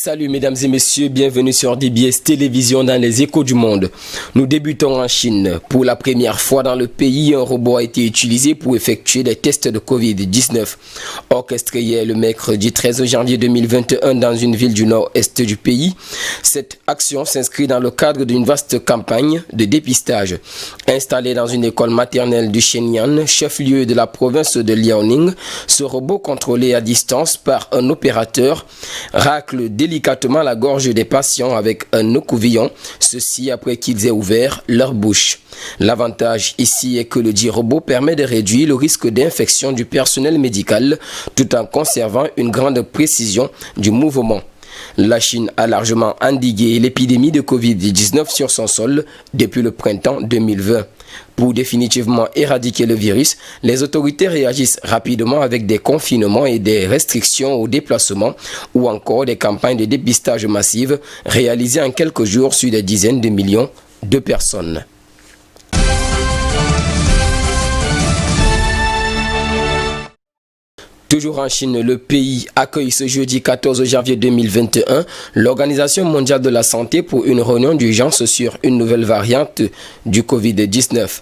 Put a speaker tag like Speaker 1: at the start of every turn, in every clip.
Speaker 1: Salut mesdames et messieurs, bienvenue sur DBS Télévision dans les échos du monde. Nous débutons en Chine. Pour la première fois dans le pays, un robot a été utilisé pour effectuer des tests de Covid-19. Orchestré hier le mercredi 13 janvier 2021 dans une ville du nord-est du pays, cette action s'inscrit dans le cadre d'une vaste campagne de dépistage. Installé dans une école maternelle du Shenyang, chef-lieu de la province de Liaoning, ce robot contrôlé à distance par un opérateur racle délicatement la gorge des patients avec un écouvillon, ceci après qu'ils aient ouvert leur bouche. L'avantage ici est que le dit robot permet de réduire le risque d'infection du personnel médical tout en conservant une grande précision du mouvement. La Chine a largement endigué l'épidémie de Covid-19 sur son sol depuis le printemps 2020. Pour définitivement éradiquer le virus, les autorités réagissent rapidement avec des confinements et des restrictions au déplacement ou encore des campagnes de dépistage massives réalisées en quelques jours sur des dizaines de millions de personnes. Toujours en Chine, le pays accueille ce jeudi 14 janvier 2021 l'Organisation mondiale de la santé pour une réunion d'urgence sur une nouvelle variante du Covid-19.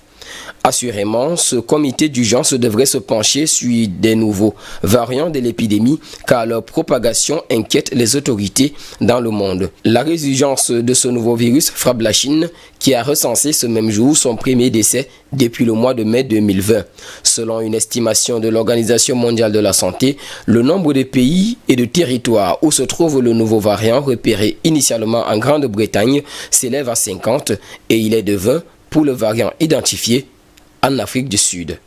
Speaker 1: Assurément, ce comité d'urgence devrait se pencher sur des nouveaux variants de l'épidémie car leur propagation inquiète les autorités dans le monde. La résurgence de ce nouveau virus frappe la Chine qui a recensé ce même jour son premier décès depuis le mois de mai 2020. Selon une estimation de l'Organisation mondiale de la santé, le nombre de pays et de territoires où se trouve le nouveau variant repéré initialement en Grande-Bretagne s'élève à 50 et il est de 20 pour le variant identifié en Afrique du Sud.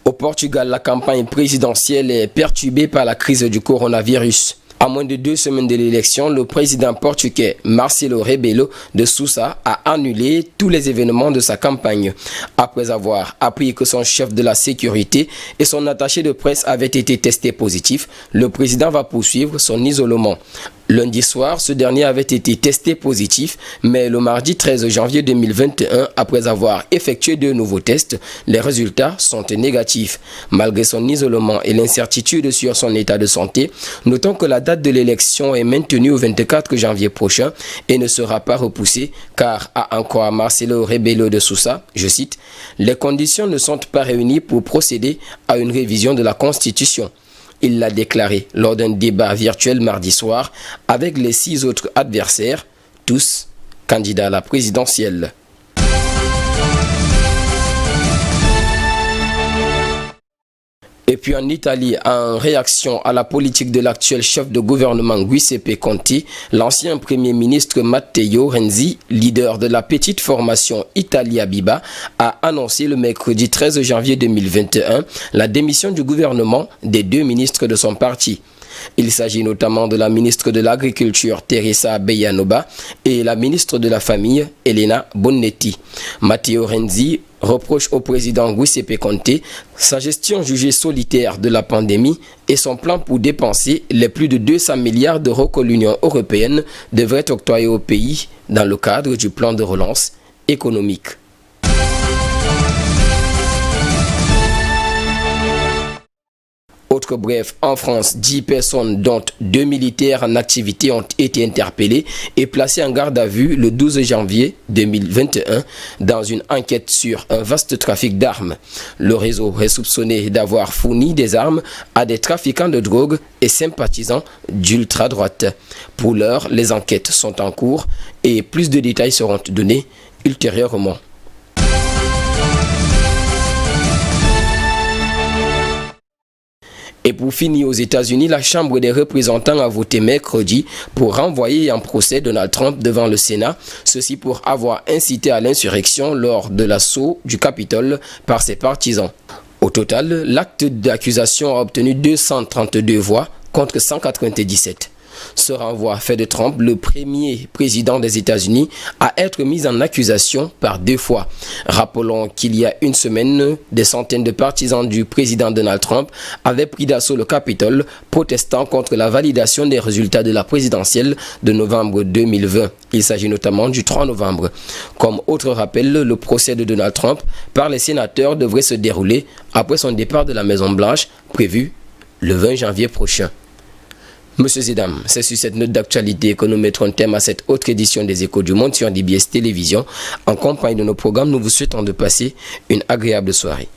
Speaker 1: Au Portugal, la campagne présidentielle est perturbée par la crise du coronavirus. À moins de 2 semaines de l'élection, le président portugais Marcelo Rebelo de Sousa a annulé tous les événements de sa campagne. Après avoir appris que son chef de la sécurité et son attaché de presse avaient été testés positifs, le président va poursuivre son isolement. Lundi soir, ce dernier avait été testé positif, mais le mardi 13 janvier 2021, après avoir effectué 2 nouveaux tests, les résultats sont négatifs. Malgré son isolement et l'incertitude sur son état de santé, notons que la date de l'élection est maintenue au 24 janvier prochain et ne sera pas repoussée car, a encore Marcelo Rebelo de Sousa, je cite, « Les conditions ne sont pas réunies pour procéder à une révision de la Constitution ». Il l'a déclaré lors d'un débat virtuel mardi soir avec les 6 autres adversaires, tous candidats à la présidentielle. Et puis en Italie, en réaction à la politique de l'actuel chef de gouvernement Giuseppe Conte, l'ancien premier ministre Matteo Renzi, leader de la petite formation Italia Viva, a annoncé le mercredi 13 janvier 2021 la démission du gouvernement des 2 ministres de son parti. Il s'agit notamment de la ministre de l'Agriculture Teresa Bellanova et la ministre de la Famille Elena Bonetti. Matteo Renzi reproche au président Giuseppe Conte sa gestion jugée solitaire de la pandémie et son plan pour dépenser les plus de 200 milliards d'euros que l'Union européenne devrait octroyer au pays dans le cadre du plan de relance économique. Autre bref, en France, 10 personnes dont 2 militaires en activité ont été interpellées et placées en garde à vue le 12 janvier 2021 dans une enquête sur un vaste trafic d'armes. Le réseau est soupçonné d'avoir fourni des armes à des trafiquants de drogue et sympathisants d'ultra-droite. Pour l'heure, les enquêtes sont en cours et plus de détails seront donnés ultérieurement. Et pour finir, aux États-Unis, la Chambre des représentants a voté mercredi pour renvoyer en procès Donald Trump devant le Sénat, ceci pour avoir incité à l'insurrection lors de l'assaut du Capitole par ses partisans. Au total, l'acte d'accusation a obtenu 232 voix contre 197. Ce renvoi fait de Trump le premier président des États-Unis à être mis en accusation par 2 fois. Rappelons qu'il y a une semaine, des centaines de partisans du président Donald Trump avaient pris d'assaut le Capitole, protestant contre la validation des résultats de la présidentielle de novembre 2020. Il s'agit notamment du 3 novembre. Comme autre rappel, le procès de Donald Trump par les sénateurs devrait se dérouler après son départ de la Maison-Blanche, prévu le 20 janvier prochain. Monsieur Zedam, c'est sur cette note d'actualité que nous mettrons terme à cette autre édition des Échos du Monde sur DBS Télévision. En compagnie de nos programmes, nous vous souhaitons de passer une agréable soirée.